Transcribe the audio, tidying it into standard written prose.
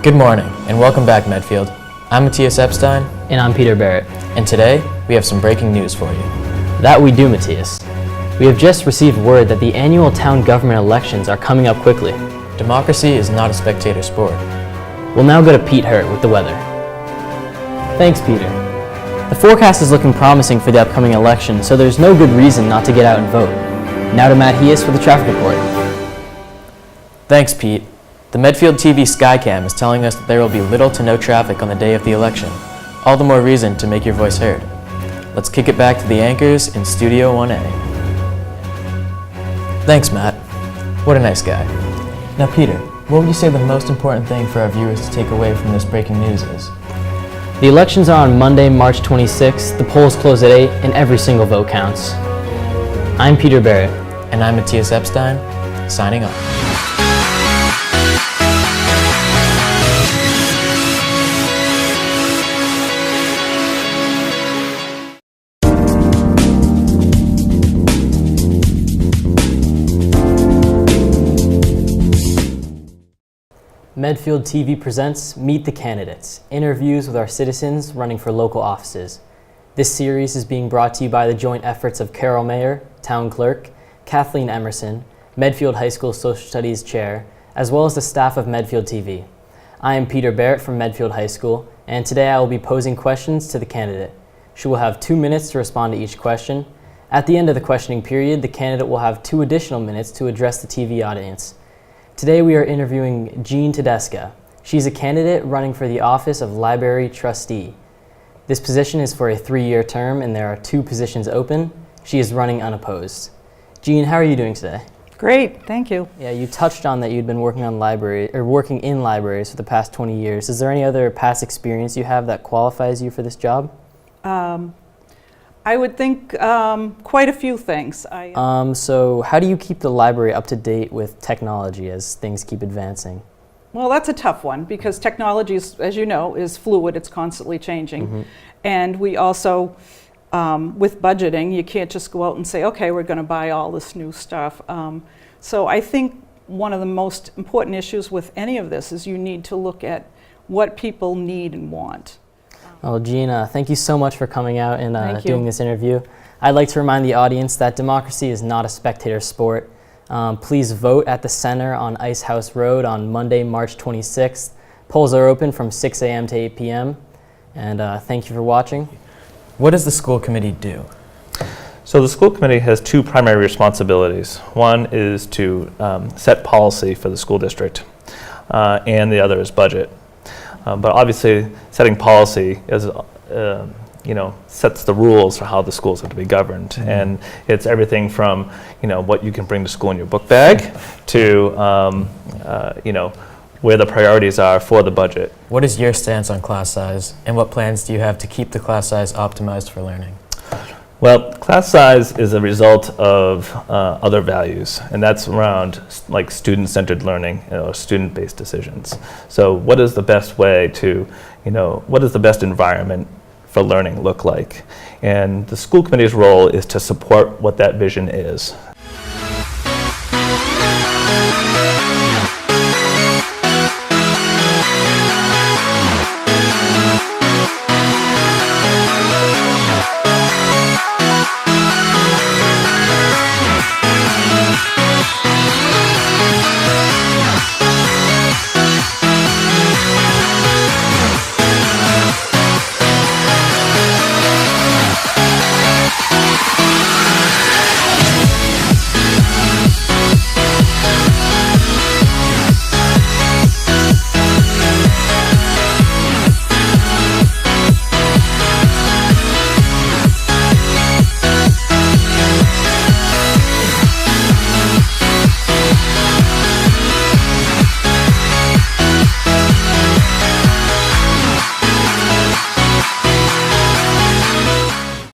Good morning, and welcome back, Medfield. I'm Matthias Epstein. And I'm Peter Barrett. And today, we have some breaking news for you. That we do, Matthias. We have just received word that the annual town government elections are coming up quickly. Democracy is not a spectator sport. We'll now go to Pete Hurt with the weather. Thanks, Peter. The forecast is looking promising for the upcoming election, so there's no good reason not to get out and vote. Now to Matt Hias with the traffic report. Thanks, Pete. The Medfield TV Skycam is telling us that there will be little to no traffic on the day of the election. All the more reason to make your voice heard. Let's kick it back to the anchors in Studio 1A. Thanks, Matt. What a nice guy. Now, Peter, what would you say the most important thing for our viewers to take away from this breaking news is? The elections are on Monday, March 26th. The polls close at 8, and every single vote counts. I'm Peter Barrett. And I'm Matthias Epstein, signing off. Medfield TV presents Meet the Candidates, interviews with our citizens running for local offices. This series is being brought to you by the joint efforts of Carol Mayer, Town Clerk, Kathleen Emerson, Medfield High School Social Studies Chair, as well as the staff of Medfield TV. I am Peter Barrett from Medfield High School, and today I will be posing questions to the candidate. She will have 2 minutes to respond to each question. At the end of the questioning period, the candidate will have 2 additional minutes to address the TV audience. Today we are interviewing Jean Tedesca. She's a candidate running for the office of Library Trustee. This position is for a 3-year term and there are 2 positions open. She is running unopposed. Jean, how are you doing today? Great, thank you. Yeah, you touched on that you'd been working in libraries for the past 20 years. Is there any other past experience you have that qualifies you for this job? I would think quite a few things. So how do you keep the library up to date with technology as things keep advancing? Well, that's a tough one because technology, as you know, is fluid. It's constantly changing. Mm-hmm. And we also, with budgeting, you can't just go out and say, okay, we're going to buy all this new stuff. So I think one of the most important issues with any of this is you need to look at what people need and want. Well, Jean, thank you so much for coming out and doing this interview. I'd like to remind the audience that democracy is not a spectator sport. Please vote at the center on Ice House Road on Monday, March 26th. Polls are open from 6 a.m. to 8 p.m. And thank you for watching. What does the school committee do? So the school committee has 2 primary responsibilities. One is to set policy for the school district, and the other is budget. But obviously, setting policy is, sets the rules for how the schools are to be governed, mm-hmm. and it's everything from, what you can bring to school in your book bag to, where the priorities are for the budget. What is your stance on class size, and what plans do you have to keep the class size optimized for learning? Well, class size is a result of other values, and that's around like student-centered learning or student-based decisions. So what is the best way to, what does the best environment for learning look like? And the school committee's role is to support what that vision is.